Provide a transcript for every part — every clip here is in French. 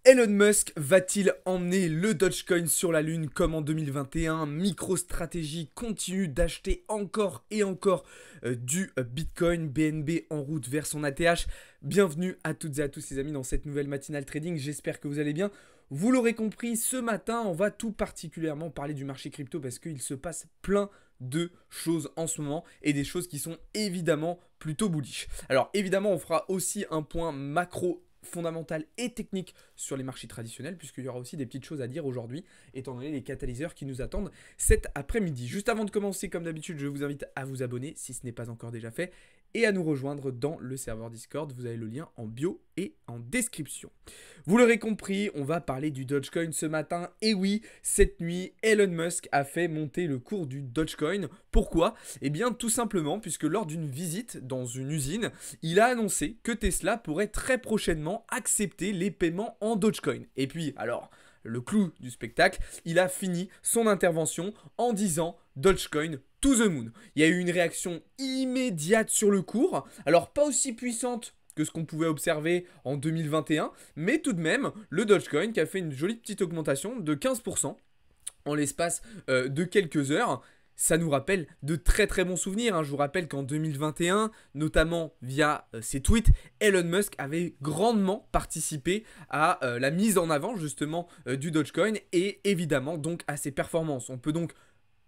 Elon Musk va-t-il emmener le Dogecoin sur la Lune comme en 2021? MicroStrategy continue d'acheter encore et encore du Bitcoin. BNB en route vers son ATH. Bienvenue à toutes et à tous les amis dans cette nouvelle matinale trading. J'espère que vous allez bien. Vous l'aurez compris, ce matin, on va tout particulièrement parler du marché crypto parce qu'il se passe plein de choses en ce moment et des choses qui sont évidemment plutôt bullish. Alors évidemment, on fera aussi un point macro fondamentale et technique sur les marchés traditionnels, puisqu'il y aura aussi des petites choses à dire aujourd'hui, étant donné les catalyseurs qui nous attendent cet après-midi. Juste avant de commencer, comme d'habitude, je vous invite à vous abonner si ce n'est pas encore déjà fait, et à nous rejoindre dans le serveur Discord. Vous avez le lien en bio et en description. Vous l'aurez compris, on va parler du Dogecoin ce matin. Et oui, cette nuit, Elon Musk a fait monter le cours du Dogecoin. Pourquoi? Eh bien, tout simplement, puisque lors d'une visite dans une usine, il a annoncé que Tesla pourrait très prochainement accepter les paiements en Dogecoin. Et puis, alors, le clou du spectacle, il a fini son intervention en disant Dogecoin to the moon. Il y a eu une réaction immédiate sur le cours, alors pas aussi puissante que ce qu'on pouvait observer en 2021, mais tout de même, le Dogecoin qui a fait une jolie petite augmentation de 15% en l'espace de quelques heures. Ça nous rappelle de très très bons souvenirs. Je vous rappelle qu'en 2021, notamment via ses tweets, Elon Musk avait grandement participé à la mise en avant justement du Dogecoin et évidemment donc à ses performances. On peut donc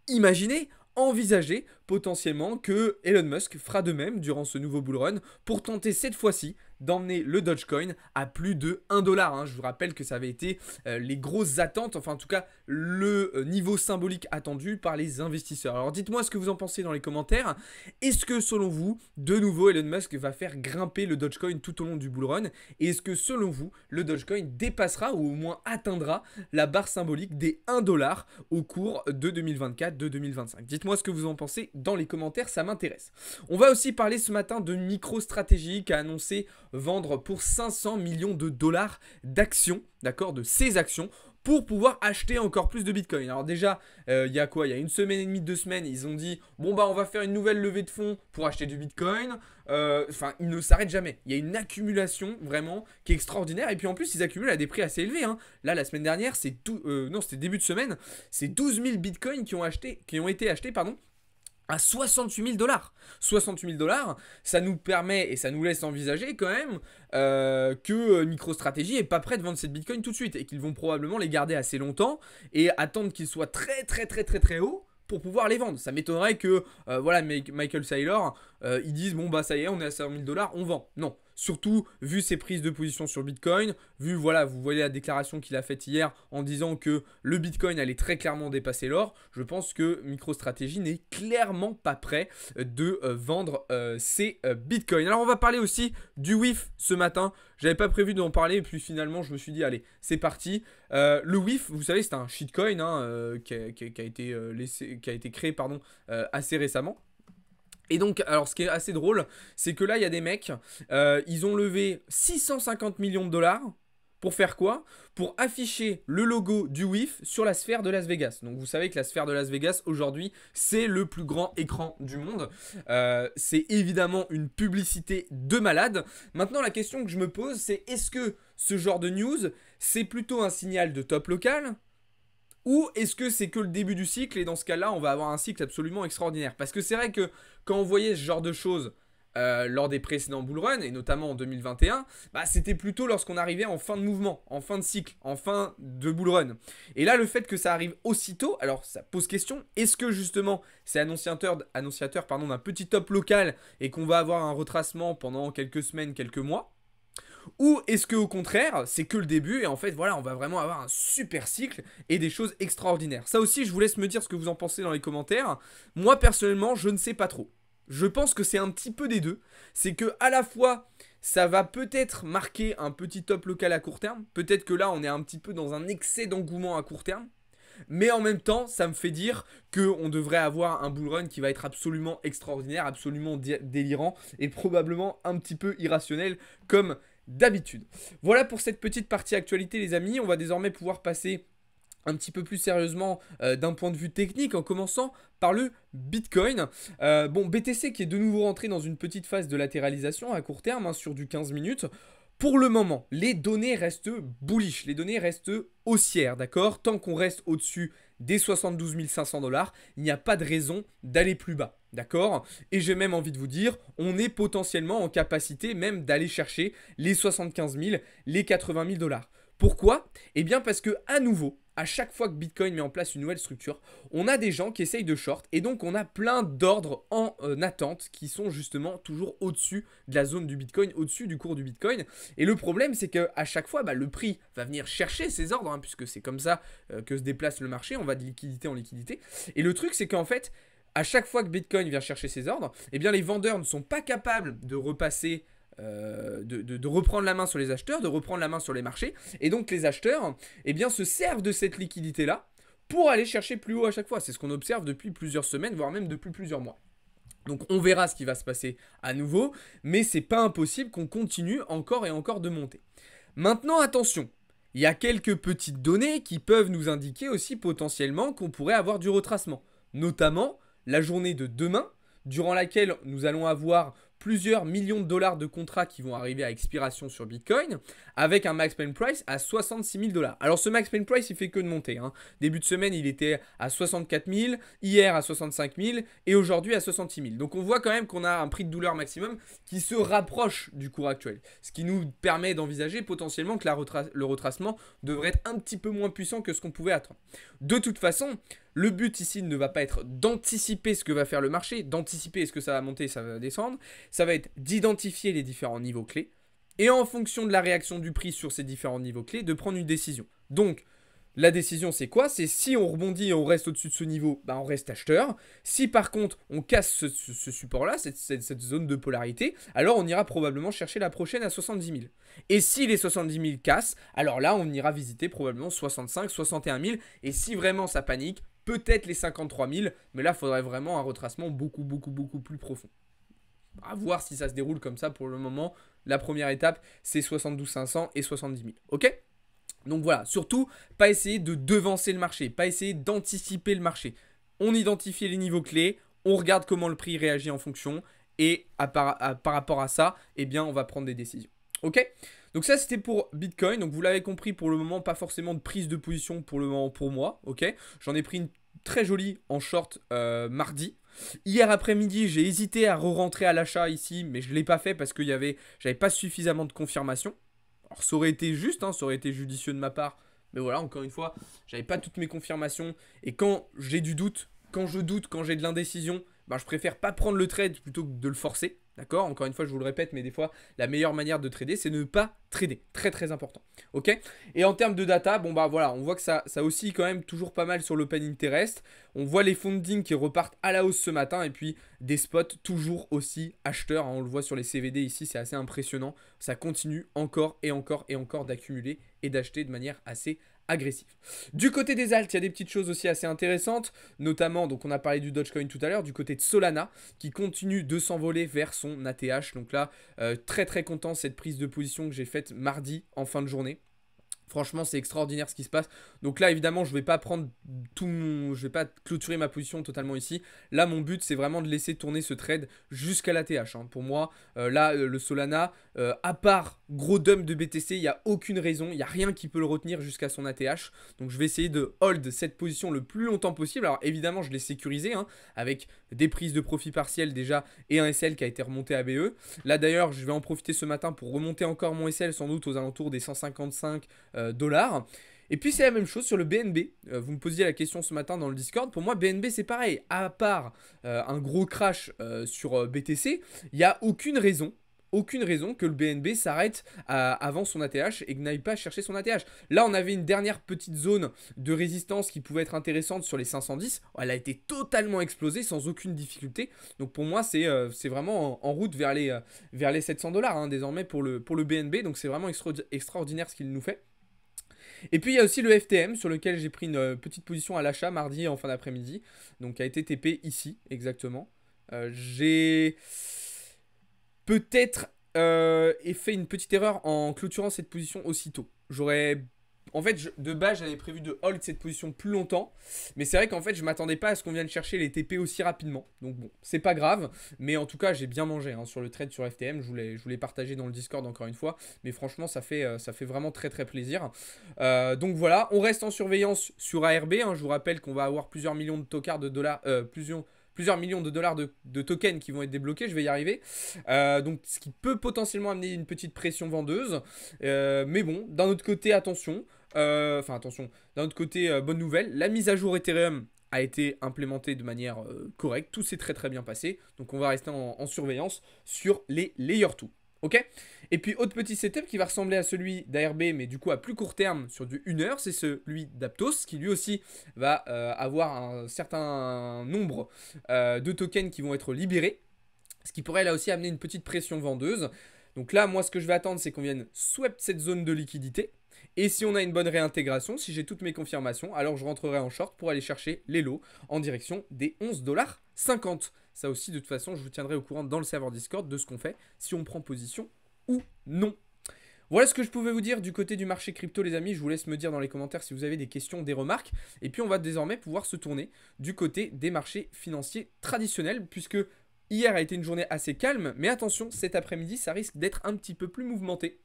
imaginer, envisager potentiellement que Elon Musk fera de même durant ce nouveau bull run pour tenter cette fois-ci d'emmener le Dogecoin à plus de 1$. Je vous rappelle que ça avait été les grosses attentes, enfin en tout cas le niveau symbolique attendu par les investisseurs. Alors dites-moi ce que vous en pensez dans les commentaires. Est-ce que selon vous, de nouveau Elon Musk va faire grimper le Dogecoin tout au long du bull run? Et est-ce que selon vous, le Dogecoin dépassera ou au moins atteindra la barre symbolique des 1$ au cours de 2024, de 2025? Dites-moi ce que vous en pensez dans les commentaires, ça m'intéresse. On va aussi parler ce matin de MicroStrategy qui a annoncé vendre pour 500 millions de dollars d'actions, d'accord, de ses actions, pour pouvoir acheter encore plus de Bitcoin. Alors déjà, il y a quoi? Il y a une semaine et demie, 2 semaines, ils ont dit bon bah on va faire une nouvelle levée de fonds pour acheter du Bitcoin. Enfin, ils ne s'arrêtent jamais. Il y a une accumulation vraiment qui est extraordinaire. Et puis en plus, ils accumulent à des prix assez élevés. Là, la semaine dernière, non, c'était début de semaine, c'est 12 000 Bitcoins qui ont été achetés, pardon, à 68 000 $. 68 000 $, ça nous permet et ça nous laisse envisager quand même que MicroStrategy est pas prêt de vendre cette Bitcoin tout de suite et qu'ils vont probablement les garder assez longtemps et attendre qu'ils soient très très très très très hauts pour pouvoir les vendre. Ça m'étonnerait que voilà, Michael Saylor ils disent bon bah ça y est, on est à 100 000 $, on vend. Non. Surtout vu ses prises de position sur Bitcoin, vu voilà, vous voyez la déclaration qu'il a faite hier en disant que le Bitcoin allait très clairement dépasser l'or, je pense que MicroStrategy n'est clairement pas prêt de vendre ses Bitcoins. Alors on va parler aussi du WIF ce matin. J'avais pas prévu d'en parler et puis finalement je me suis dit allez, c'est parti. Le WIF, vous savez, c'est un shitcoin qui a été créé pardon, assez récemment. Et donc, alors ce qui est assez drôle, c'est que là, il y a des mecs, ils ont levé 650 millions de dollars pour faire quoi? Pour afficher le logo du WIF sur la sphère de Las Vegas. Donc vous savez que la sphère de Las Vegas, aujourd'hui, c'est le plus grand écran du monde. C'est évidemment une publicité de malade. Maintenant, la question que je me pose, c'est est-ce que ce genre de news, c'est plutôt un signal de top local ? Ou est-ce que c'est que le début du cycle et dans ce cas-là, on va avoir un cycle absolument extraordinaire? Parce que c'est vrai que quand on voyait ce genre de choses lors des précédents bull runs, et notamment en 2021, bah, c'était plutôt lorsqu'on arrivait en fin de mouvement, en fin de cycle, en fin de bull run. Et là, le fait que ça arrive aussitôt, alors ça pose question, est-ce que justement c'est annonciateur d'un petit top local et qu'on va avoir un retracement pendant quelques semaines, quelques mois? Ou est-ce que au contraire, c'est que le début et en fait voilà, on va vraiment avoir un super cycle et des choses extraordinaires. Ça aussi, je vous laisse me dire ce que vous en pensez dans les commentaires. Moi personnellement, je ne sais pas trop. Je pense que c'est un petit peu des deux. C'est que à la fois, ça va peut-être marquer un petit top local à court terme. Peut-être que là, on est un petit peu dans un excès d'engouement à court terme. Mais en même temps, ça me fait dire qu'on devrait avoir un bull run qui va être absolument extraordinaire, absolument délirant et probablement un petit peu irrationnel comme d'habitude. Voilà pour cette petite partie actualité les amis. On va désormais pouvoir passer un petit peu plus sérieusement d'un point de vue technique en commençant par le Bitcoin. Bon, BTC qui est de nouveau rentré dans une petite phase de latéralisation à court terme sur du 15 minutes. Pour le moment, les données restent bullish, les données restent haussières, d'accord? Tant qu'on reste au-dessus des 72 500 $, il n'y a pas de raison d'aller plus bas, d'accord? Et j'ai même envie de vous dire, on est potentiellement en capacité même d'aller chercher les 75 000, les 80 000 $. Pourquoi? Eh bien parce que à nouveau, à chaque fois que Bitcoin met en place une nouvelle structure, on a des gens qui essayent de short et donc on a plein d'ordres en attente qui sont justement toujours au-dessus de la zone du Bitcoin, au-dessus du cours du Bitcoin. Et le problème, c'est qu'à chaque fois, le prix va venir chercher ces ordres, hein, puisque c'est comme ça que se déplace le marché, on va de liquidité en liquidité. Et le truc, c'est qu'en fait, à chaque fois que Bitcoin vient chercher ces ordres, eh bien les vendeurs ne sont pas capables de repasser de reprendre la main sur les acheteurs, de reprendre la main sur les marchés. Et donc les acheteurs eh bien, se servent de cette liquidité-là pour aller chercher plus haut à chaque fois. C'est ce qu'on observe depuis plusieurs semaines, voire même depuis plusieurs mois. Donc on verra ce qui va se passer à nouveau, mais c'est pas impossible qu'on continue encore et encore de monter. Maintenant attention, il y a quelques petites données qui peuvent nous indiquer aussi potentiellement qu'on pourrait avoir du retracement. Notamment la journée de demain, durant laquelle nous allons avoir plusieurs millions de dollars de contrats qui vont arriver à expiration sur Bitcoin, avec un max pain price à 66 000 $. Alors ce max pain price, il fait que de monter, hein. Début de semaine, il était à 64 000, hier à 65 000 et aujourd'hui à 66 000. Donc on voit quand même qu'on a un prix de douleur maximum qui se rapproche du cours actuel. Ce qui nous permet d'envisager potentiellement que le retracement devrait être un petit peu moins puissant que ce qu'on pouvait attendre. De toute façon, le but ici ne va pas être d'anticiper ce que va faire le marché, d'anticiper est-ce que ça va monter, ça va descendre. Ça va être d'identifier les différents niveaux clés et en fonction de la réaction du prix sur ces différents niveaux clés, de prendre une décision. Donc, la décision, c'est quoi? C'est si on rebondit et on reste au-dessus de ce niveau, on reste acheteur. Si par contre, on casse ce support-là, cette zone de polarité, alors on ira probablement chercher la prochaine à 70 000. Et si les 70 000 cassent, alors là, on ira visiter probablement 65, 61 000. Et si vraiment ça panique, peut-être les 53 000. Mais là, il faudrait vraiment un retracement beaucoup plus profond. À voir si ça se déroule comme ça pour le moment. La première étape, c'est 72 500 et 70 000. Ok? Donc voilà, surtout, pas essayer de devancer le marché, pas essayer d'anticiper le marché. On identifie les niveaux clés, on regarde comment le prix réagit en fonction, et par rapport à ça, eh bien, on va prendre des décisions. Ok? Donc ça, c'était pour Bitcoin. Donc vous l'avez compris, pour le moment, pas forcément de prise de position pour le moment pour moi. Ok? J'en ai pris une très jolie en short mardi. Hier après-midi, j'ai hésité à re-rentrer à l'achat ici, mais je ne l'ai pas fait parce que j'avais pas suffisamment de confirmation. Alors ça aurait été juste, hein, ça aurait été judicieux de ma part. Mais voilà, encore une fois, j'avais pas toutes mes confirmations. Et quand j'ai du doute, quand je doute, quand j'ai de l'indécision, je préfère pas prendre le trade plutôt que de le forcer. D'accord? Encore une fois, je vous le répète, mais des fois, la meilleure manière de trader, c'est de ne pas trader. Très important. Ok? Et en termes de data, voilà, on voit que ça oscille quand même toujours pas mal sur l'open interest. On voit les fundings qui repartent à la hausse ce matin et puis des spots toujours aussi acheteurs, hein. On le voit sur les CVD ici, c'est assez impressionnant. Ça continue encore et encore d'accumuler et d'acheter de manière assez agressif. Du côté des alts, il y a des petites choses aussi assez intéressantes, notamment, donc on a parlé du Dogecoin tout à l'heure, du côté de Solana, qui continue de s'envoler vers son ATH. Donc là, très content cette prise de position que j'ai faite mardi en fin de journée. Franchement, c'est extraordinaire ce qui se passe. Donc là, évidemment, je ne vais pas je vais pas clôturer ma position totalement ici. Là, mon but, c'est vraiment de laisser tourner ce trade jusqu'à l'ATH, hein. Pour moi, le Solana, à part gros dump de BTC, il n'y a aucune raison, il n'y a rien qui peut le retenir jusqu'à son ATH. Donc je vais essayer de hold cette position le plus longtemps possible. Alors évidemment, je l'ai sécurisé, hein, avec des prises de profit partiel déjà et un SL qui a été remonté à BE. Là d'ailleurs, je vais en profiter ce matin pour remonter encore mon SL sans doute aux alentours des 155 dollars. Et puis c'est la même chose sur le BNB. Vous me posiez la question ce matin dans le Discord. Pour moi, BNB c'est pareil. À part un gros crash sur BTC, il n'y a aucune raison que le BNB s'arrête avant son ATH et que n'aille pas chercher son ATH. Là, on avait une dernière petite zone de résistance qui pouvait être intéressante sur les 510. Elle a été totalement explosée sans aucune difficulté. Donc pour moi, c'est vraiment en route vers les 700 dollars, hein, désormais pour le BNB. Donc c'est vraiment extraordinaire ce qu'il nous fait. Et puis il y a aussi le FTM sur lequel j'ai pris une petite position à l'achat mardi en fin d'après-midi. Donc qui a été TP ici exactement. J'ai peut-être fait une petite erreur en clôturant cette position aussitôt. J'aurais En fait, de base, j'avais prévu de hold cette position plus longtemps. Mais c'est vrai qu'en fait, je m'attendais pas à ce qu'on vienne chercher les TP aussi rapidement. Donc bon, c'est pas grave. Mais en tout cas, j'ai bien mangé hein, sur le trade sur FTM. Je voulais partager dans le Discord encore une fois. Mais franchement, ça fait vraiment très très plaisir. Donc voilà, on reste en surveillance sur ARB. Hein. Je vous rappelle qu'on va avoir plusieurs millions de tokens de dollars. Plusieurs millions de dollars de tokens qui vont être débloqués, je vais y arriver. Donc ce qui peut potentiellement amener une petite pression vendeuse. Mais bon, d'un autre côté, attention. Attention, d'un autre côté, bonne nouvelle, la mise à jour Ethereum a été implémentée de manière correcte. Tout s'est très très bien passé. Donc on va rester en surveillance sur les Layer 2. Ok. Et puis autre petit setup qui va ressembler à celui d'ARB mais du coup à plus court terme sur du 1 heure, c'est celui d'Aptos qui lui aussi va avoir un certain nombre de tokens qui vont être libérés. Ce qui pourrait là aussi amener une petite pression vendeuse. Donc là moi ce que je vais attendre c'est qu'on vienne sweep cette zone de liquidité. Et si on a une bonne réintégration, si j'ai toutes mes confirmations, alors je rentrerai en short pour aller chercher les lots en direction des 11,50 $. Ça aussi, de toute façon, je vous tiendrai au courant dans le serveur Discord de ce qu'on fait, si on prend position ou non. Voilà ce que je pouvais vous dire du côté du marché crypto, les amis. Je vous laisse me dire dans les commentaires si vous avez des questions, des remarques. Et puis, on va désormais pouvoir se tourner du côté des marchés financiers traditionnels, puisque hier a été une journée assez calme. Mais attention, cet après-midi, ça risque d'être un petit peu plus mouvementé.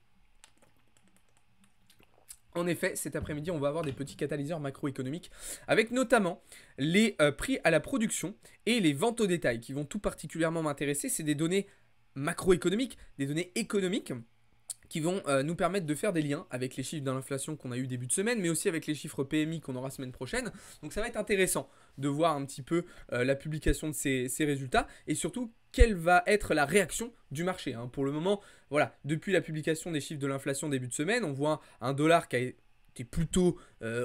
En effet, cet après-midi, on va avoir des petits catalyseurs macroéconomiques avec notamment les prix à la production et les ventes au détail qui vont tout particulièrement m'intéresser. C'est des données macroéconomiques, des données économiques qui vont nous permettre de faire des liens avec les chiffres de l'inflation qu'on a eu début de semaine, mais aussi avec les chiffres PMI qu'on aura semaine prochaine. Donc ça va être intéressant de voir un petit peu la publication de ces résultats et surtout quelle va être la réaction du marché. Hein. Pour le moment, voilà, depuis la publication des chiffres de l'inflation début de semaine, on voit un dollar qui a été plutôt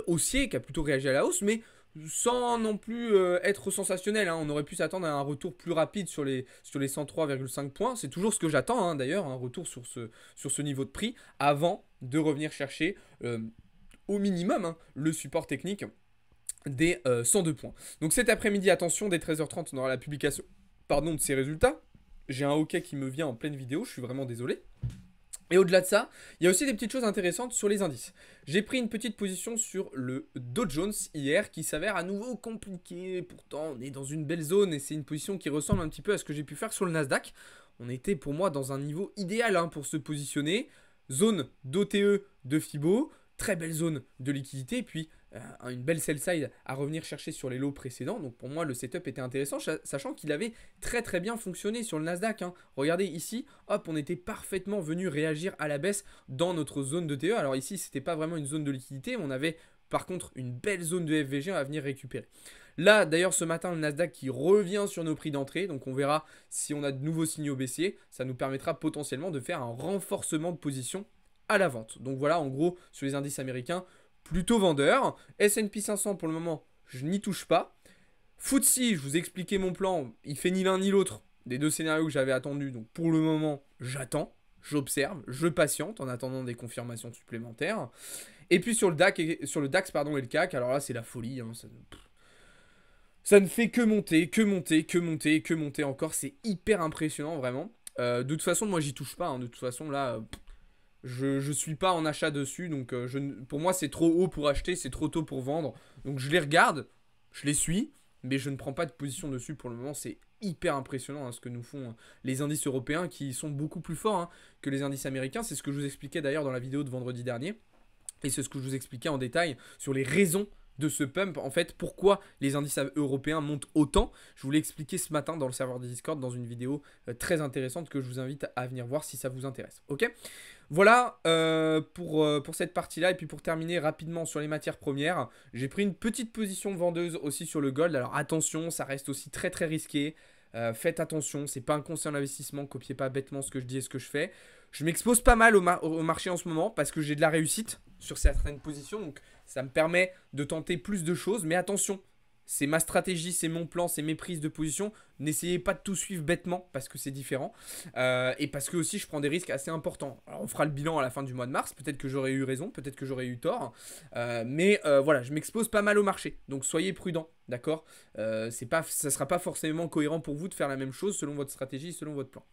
haussier, qui a plutôt réagi à la hausse, mais sans non plus être sensationnel. Hein. On aurait pu s'attendre à un retour plus rapide sur les 103,5 points. C'est toujours ce que j'attends hein, d'ailleurs, un retour sur ce niveau de prix avant de revenir chercher au minimum hein, le support technique des 102 points. Donc cet après-midi, attention, dès 13h30, on aura la publication de ces résultats. J'ai un hockey qui me vient en pleine vidéo, je suis vraiment désolé. Et au-delà de ça, il y a aussi des petites choses intéressantes sur les indices. J'ai pris une petite position sur le Dow Jones hier qui s'avère à nouveau compliqué. Pourtant, on est dans une belle zone et c'est une position qui ressemble un petit peu à ce que j'ai pu faire sur le Nasdaq. On était pour moi dans un niveau idéal hein, pour se positionner. Zone d'OTE de Fibo, très belle zone de liquidité. Et puis une belle sell side à revenir chercher sur les lots précédents. Donc pour moi, le setup était intéressant, sachant qu'il avait très très bien fonctionné sur le Nasdaq. Hein. Regardez ici, hop, on était parfaitement venu réagir à la baisse dans notre zone de TE. Alors ici, c'était pas vraiment une zone de liquidité, mais on avait par contre une belle zone de FVG à venir récupérer. Là, d'ailleurs, ce matin, le Nasdaq qui revient sur nos prix d'entrée. Donc on verra si on a de nouveaux signaux baissiers. Ça nous permettra potentiellement de faire un renforcement de position à la vente. Donc voilà, en gros, sur les indices américains, plutôt vendeur. S&P 500 pour le moment, je n'y touche pas. FTSE, je vous ai expliqué mon plan, il fait ni l'un ni l'autre des deux scénarios que j'avais attendus. Donc pour le moment, j'attends, j'observe, je patiente en attendant des confirmations supplémentaires. Et puis sur le DAX, et le CAC, alors là c'est la folie. Hein, ça ne fait que monter, que monter, que monter, que monter encore. C'est hyper impressionnant vraiment. De toute façon, moi j'y touche pas. Hein, de toute façon là... Je suis pas en achat dessus, donc pour moi c'est trop haut pour acheter, c'est trop tôt pour vendre. Donc je les regarde, je les suis, mais je ne prends pas de position dessus pour le moment. C'est hyper impressionnant hein, ce que nous font les indices européens qui sont beaucoup plus forts hein, que les indices américains. C'est ce que je vous expliquais d'ailleurs dans la vidéo de vendredi dernier. Et c'est ce que je vous expliquais en détail sur les raisons de ce pump, en fait, pourquoi les indices européens montent autant. Je vous l'ai expliqué ce matin dans le serveur de Discord dans une vidéo très intéressante que je vous invite à venir voir si ça vous intéresse. Ok ? Voilà pour cette partie-là. Et puis pour terminer rapidement sur les matières premières, j'ai pris une petite position vendeuse aussi sur le gold. Alors attention, ça reste aussi très très risqué. Faites attention, c'est pas un conseil en investissement, copiez pas bêtement ce que je dis et ce que je fais. Je m'expose pas mal au marché en ce moment parce que j'ai de la réussite sur certaines positions. Donc ça me permet de tenter plus de choses. Mais attention, c'est ma stratégie, c'est mon plan, c'est mes prises de position. N'essayez pas de tout suivre bêtement parce que c'est différent. Et parce que aussi je prends des risques assez importants. Alors on fera le bilan à la fin du mois de mars. Peut-être que j'aurais eu raison, peut-être que j'aurais eu tort. Mais voilà, je m'expose pas mal au marché. Donc soyez prudents, d'accord ? Ça sera pas forcément cohérent pour vous de faire la même chose selon votre stratégie, selon votre plan.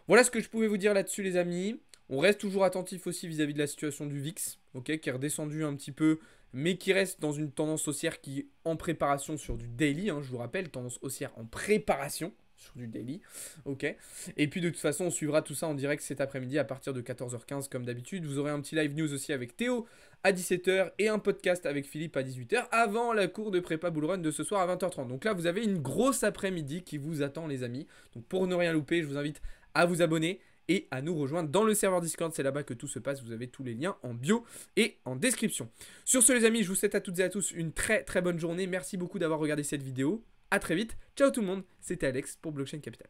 Voilà ce que je pouvais vous dire là-dessus, les amis. On reste toujours attentif aussi vis-à-vis de la situation du VIX, ok, qui est redescendu un petit peu, mais qui reste dans une tendance haussière qui est en préparation sur du daily, hein, je vous rappelle, tendance haussière en préparation sur du daily, ok. Et puis de toute façon, on suivra tout ça en direct cet après-midi à partir de 14h15 comme d'habitude. Vous aurez un petit live news aussi avec Théo à 17h et un podcast avec Philippe à 18h avant la cour de prépa bull run de ce soir à 20h30. Donc là, vous avez une grosse après-midi qui vous attend, les amis. Donc pour ne rien louper, je vous invite à vous abonner et à nous rejoindre dans le serveur Discord. C'est là-bas que tout se passe. Vous avez tous les liens en bio et en description. Sur ce, les amis, je vous souhaite à toutes et à tous une très très bonne journée. Merci beaucoup d'avoir regardé cette vidéo. À très vite. Ciao tout le monde. C'était Alex pour Blockchain Capital.